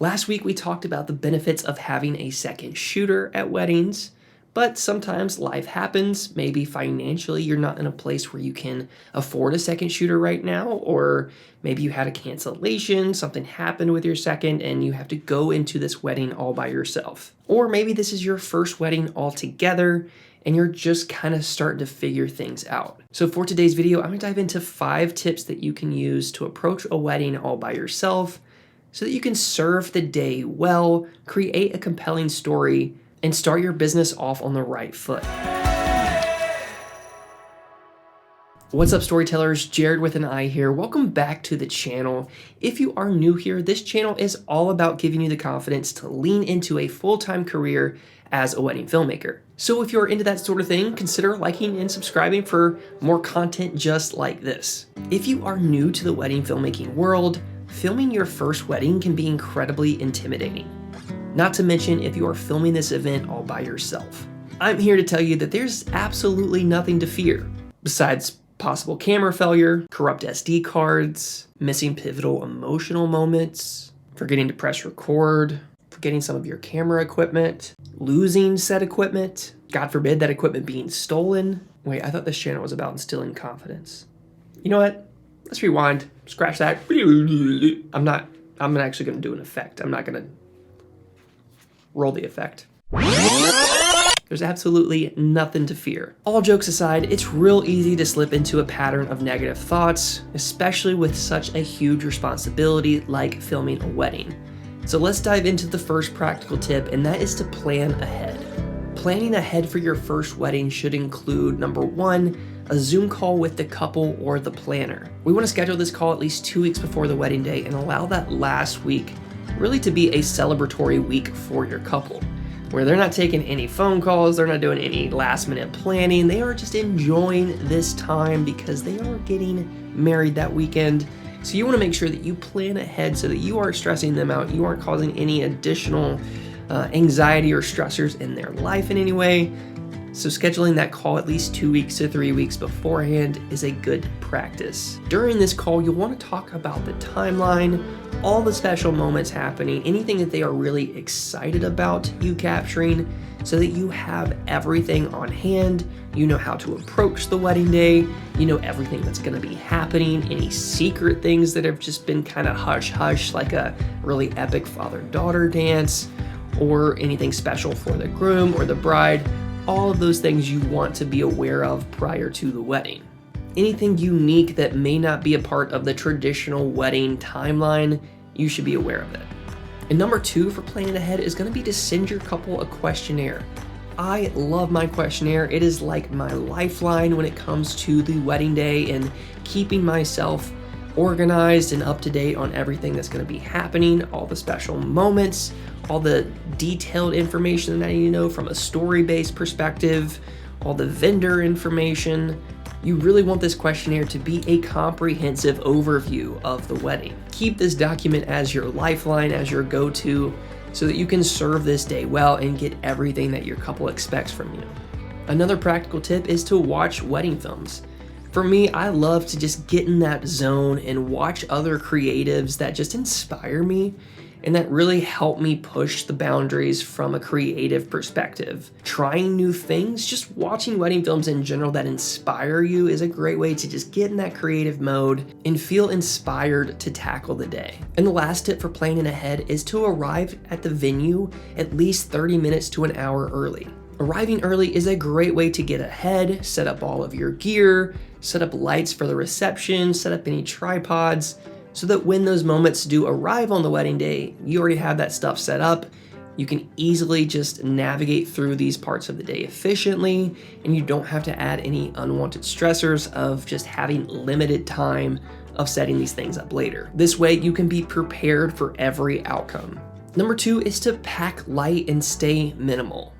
Last week we talked about the benefits of having a second shooter at weddings, but sometimes life happens. Maybe financially you're not in a place where you can afford a second shooter right now, or maybe you had a cancellation, something happened with your second, and you have to go into this wedding all by yourself. Or maybe this is your first wedding altogether, and you're just kind of starting to figure things out. So for today's video, I'm gonna dive into 5 tips that you can use to approach a wedding all by yourself so that you can serve the day well, create a compelling story, and start your business off on the right foot. What's up, storytellers? Jared with an I here. Welcome back to the channel. If you are new here, this channel is all about giving you the confidence to lean into a full-time career as a wedding filmmaker. So if you're into that sort of thing, consider liking and subscribing for more content just like this. If you are new to the wedding filmmaking world, filming your first wedding can be incredibly intimidating. Not to mention if you are filming this event all by yourself. I'm here to tell you that there's absolutely nothing to fear, besides possible camera failure, corrupt SD cards, missing pivotal emotional moments, forgetting to press record, forgetting some of your camera equipment, losing said equipment, God forbid that equipment being stolen. Wait, I thought this channel was about instilling confidence. You know what? Let's rewind, scratch that. I'm actually gonna do an effect. I'm not gonna roll the effect. There's absolutely nothing to fear. All jokes aside, it's real easy to slip into a pattern of negative thoughts, especially with such a huge responsibility like filming a wedding. So let's dive into the first practical tip, and that is to plan ahead. Planning ahead for your first wedding should include, number 1, a Zoom call with the couple or the planner. We want to schedule this call at least 2 weeks before the wedding day and allow that last week really to be a celebratory week for your couple, where they're not taking any phone calls, they're not doing any last minute planning, they are just enjoying this time because they are getting married that weekend. So you want to make sure that you plan ahead so that you aren't stressing them out, you aren't causing any additional anxiety or stressors in their life in any way. So scheduling that call at least 2 weeks to 3 weeks beforehand is a good practice. During this call, you'll want to talk about the timeline, all the special moments happening, anything that they are really excited about you capturing, so that you have everything on hand. You know how to approach the wedding day, you know everything that's going to be happening, any secret things that have just been kind of hush-hush, like a really epic father-daughter dance, or anything special for the groom or the bride. All of those things you want to be aware of prior to the wedding. Anything unique that may not be a part of the traditional wedding timeline, you should be aware of it. And number 2 for planning ahead is going to be to send your couple a questionnaire. I love my questionnaire. It is like my lifeline when it comes to the wedding day and keeping myself organized and up to date on everything that's going to be happening, all the special moments, all the detailed information that I need to know from a story-based perspective, all the vendor information. You really want this questionnaire to be a comprehensive overview of the wedding. Keep this document as your lifeline, as your go-to, so that you can serve this day well and get everything that your couple expects from you. Another practical tip is to watch wedding films. For me, I love to just get in that zone and watch other creatives that just inspire me and that really help me push the boundaries from a creative perspective. Trying new things, just watching wedding films in general that inspire you is a great way to just get in that creative mode and feel inspired to tackle the day. And the last tip for planning ahead is to arrive at the venue at least 30 minutes to an hour early. Arriving early is a great way to get ahead, set up all of your gear, set up lights for the reception, set up any tripods, so that when those moments do arrive on the wedding day, you already have that stuff set up. You can easily just navigate through these parts of the day efficiently, and you don't have to add any unwanted stressors of just having limited time of setting these things up later. This way you can be prepared for every outcome. Number 2 is to pack light and stay minimal.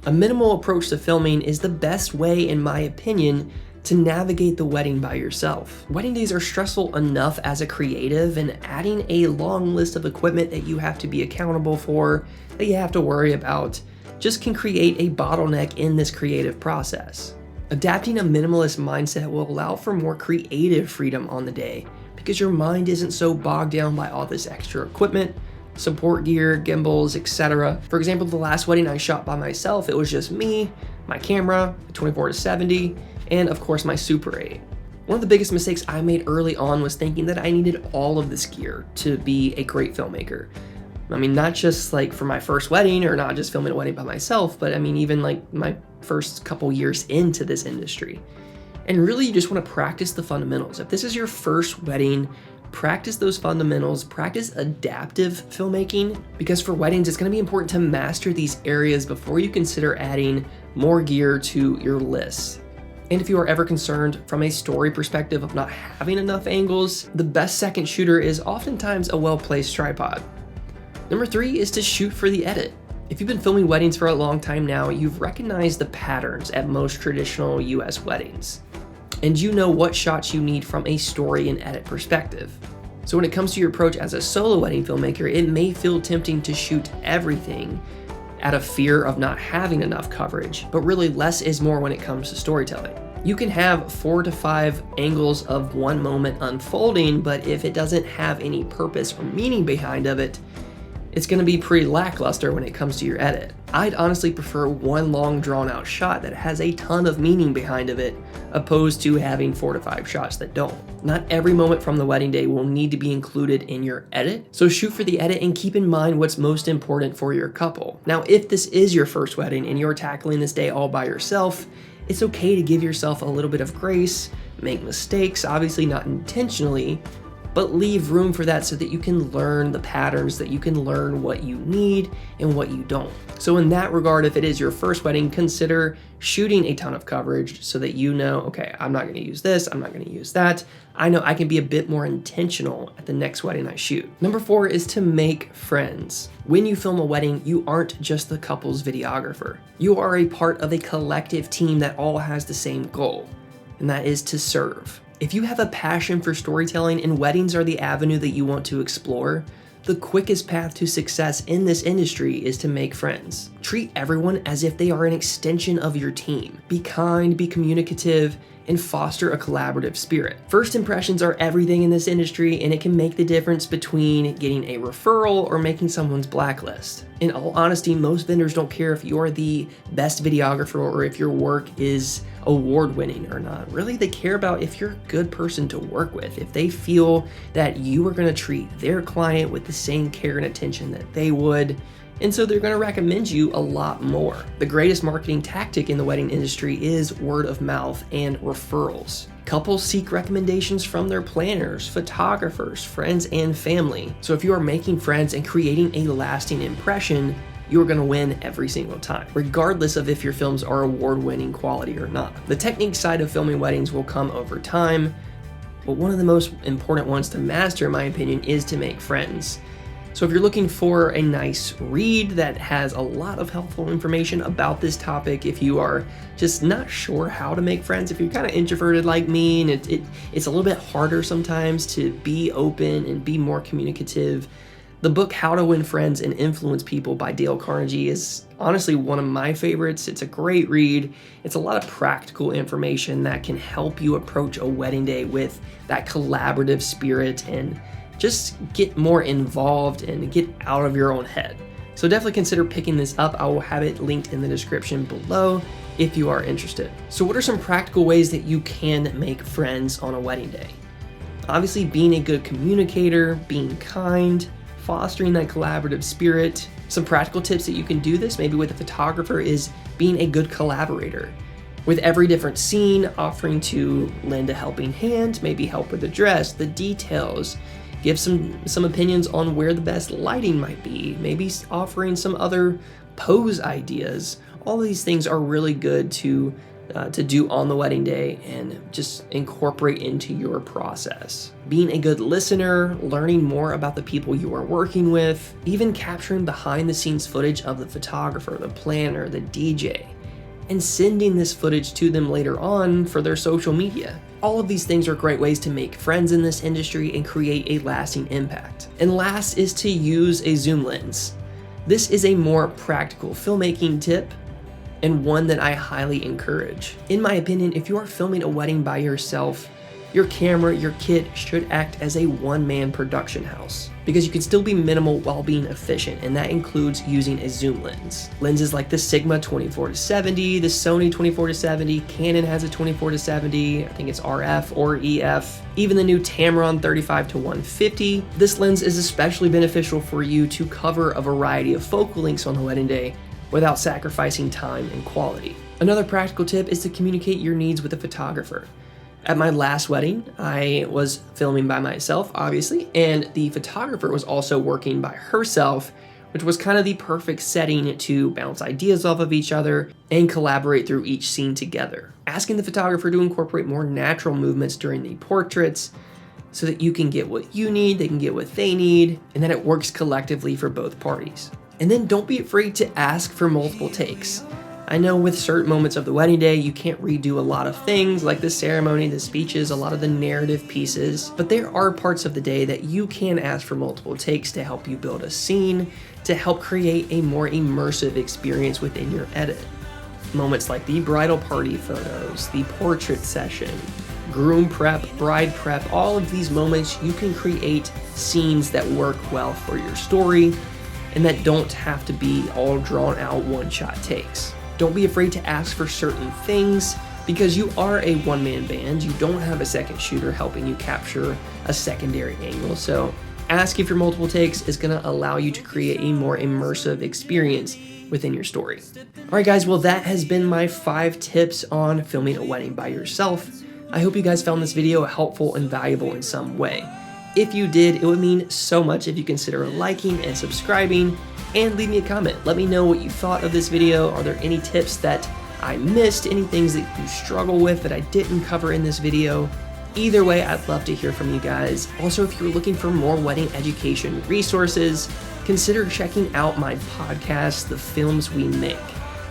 A minimal approach to filming is the best way, in my opinion, to navigate the wedding by yourself. Wedding days are stressful enough as a creative, and adding a long list of equipment that you have to be accountable for, that you have to worry about, just can create a bottleneck in this creative process. Adapting a minimalist mindset will allow for more creative freedom on the day because your mind isn't so bogged down by all this extra equipment, support gear, gimbals, etc. For example, the last wedding I shot by myself, it was just me, my camera, 24-70, and of course my Super 8. One of the biggest mistakes I made early on was thinking that I needed all of this gear to be a great filmmaker. I mean, not just like for my first wedding or not just filming a wedding by myself, but I mean, even like my first couple years into this industry. And really, you just want to practice the fundamentals. If this is your first wedding, practice those fundamentals, practice adaptive filmmaking, because for weddings, it's going to be important to master these areas before you consider adding more gear to your list. And if you are ever concerned from a story perspective of not having enough angles, the best second shooter is oftentimes a well-placed tripod. Number 3 is to shoot for the edit. If you've been filming weddings for a long time now, you've recognized the patterns at most traditional US weddings. And you know what shots you need from a story and edit perspective. So when it comes to your approach as a solo wedding filmmaker, it may feel tempting to shoot everything out of fear of not having enough coverage, but really less is more when it comes to storytelling. You can have 4 to 5 angles of one moment unfolding, but if it doesn't have any purpose or meaning behind of it, it's going to be pretty lackluster when it comes to your edit. I'd honestly prefer one long drawn out shot that has a ton of meaning behind of it, opposed to having 4 to 5 shots that don't. Not every moment from the wedding day will need to be included in your edit, so shoot for the edit and keep in mind what's most important for your couple. Now, if this is your first wedding and you're tackling this day all by yourself, it's okay to give yourself a little bit of grace, make mistakes, obviously not intentionally, but leave room for that so that you can learn the patterns, that you can learn what you need and what you don't. So in that regard, if it is your first wedding, consider shooting a ton of coverage so that you know, okay, I'm not gonna use this, I'm not gonna use that. I know I can be a bit more intentional at the next wedding I shoot. Number 4 is to make friends. When you film a wedding, you aren't just the couple's videographer. You are a part of a collective team that all has the same goal, and that is to serve. If you have a passion for storytelling and weddings are the avenue that you want to explore, the quickest path to success in this industry is to make friends. Treat everyone as if they are an extension of your team. Be kind, be communicative, and foster a collaborative spirit. First impressions are everything in this industry, and it can make the difference between getting a referral or making someone's blacklist. In all honesty, most vendors don't care if you're the best videographer or if your work is award-winning or not. Really, they care about if you're a good person to work with, if they feel that you are going to treat their client with the same care and attention that they would, and so they're going to recommend you a lot more. The greatest marketing tactic in the wedding industry is word of mouth and referrals. Couples seek recommendations from their planners, photographers, friends, and family. So if you are making friends and creating a lasting impression, you're going to win every single time, regardless of if your films are award-winning quality or not. The technique side of filming weddings will come over time, but one of the most important ones to master, in my opinion, is to make friends. So if you're looking for a nice read that has a lot of helpful information about this topic, if you are just not sure how to make friends, if you're kind of introverted like me and it's a little bit harder sometimes to be open and be more communicative, the book How to Win Friends and Influence People by Dale Carnegie is honestly one of my favorites. It's a great read. It's a lot of practical information that can help you approach a wedding day with that collaborative spirit and just get more involved and get out of your own head. So definitely consider picking this up. I will have it linked in the description below if you are interested. So what are some practical ways that you can make friends on a wedding day? Obviously, being a good communicator, being kind, fostering that collaborative spirit. Some practical tips that you can do this, maybe with a photographer, is being a good collaborator. With every different scene, offering to lend a helping hand, maybe help with the dress, the details, give some opinions on where the best lighting might be, maybe offering some other pose ideas. All of these things are really good to do on the wedding day and just incorporate into your process. Being a good listener, learning more about the people you are working with, even capturing behind the scenes footage of the photographer, the planner, the DJ, and sending this footage to them later on for their social media. All of these things are great ways to make friends in this industry and create a lasting impact. And last is to use a zoom lens. This is a more practical filmmaking tip and one that I highly encourage. In my opinion, if you are filming a wedding by yourself, your camera, your kit should act as a one-man production house, because you can still be minimal while being efficient, and that includes using a zoom lens. Lenses like the Sigma 24-70, the Sony 24-70, Canon has a 24-70, I think it's RF or EF, even the new Tamron 35-150. This lens is especially beneficial for you to cover a variety of focal lengths on the wedding day without sacrificing time and quality. Another practical tip is to communicate your needs with a photographer. At my last wedding, I was filming by myself, obviously, and the photographer was also working by herself, which was kind of the perfect setting to bounce ideas off of each other and collaborate through each scene together. Asking the photographer to incorporate more natural movements during the portraits so that you can get what you need, they can get what they need, and that it works collectively for both parties. And then don't be afraid to ask for multiple takes. I know with certain moments of the wedding day, you can't redo a lot of things like the ceremony, the speeches, a lot of the narrative pieces, but there are parts of the day that you can ask for multiple takes to help you build a scene, to help create a more immersive experience within your edit. Moments like the bridal party photos, the portrait session, groom prep, bride prep, all of these moments, you can create scenes that work well for your story and that don't have to be all drawn out one-shot takes. Don't be afraid to ask for certain things because you are a one-man band. You don't have a second shooter helping you capture a secondary angle. So asking for multiple takes is going to allow you to create a more immersive experience within your story. All right, guys, well, that has been my 5 tips on filming a wedding by yourself. I hope you guys found this video helpful and valuable in some way. If you did, it would mean so much if you consider liking and subscribing, and leave me a comment. Let me know what you thought of this video. Are there any tips that I missed? Any things that you struggle with that I didn't cover in this video? Either way, I'd love to hear from you guys. Also, if you're looking for more wedding education resources, consider checking out my podcast, The Films We Make.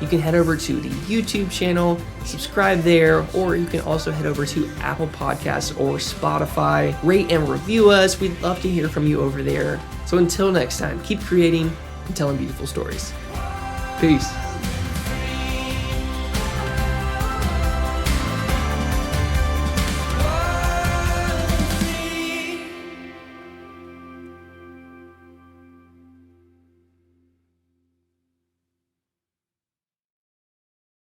You can head over to the YouTube channel, subscribe there, or you can also head over to Apple Podcasts or Spotify. Rate and review us. We'd love to hear from you over there. So until next time, keep creating and telling beautiful stories. Peace.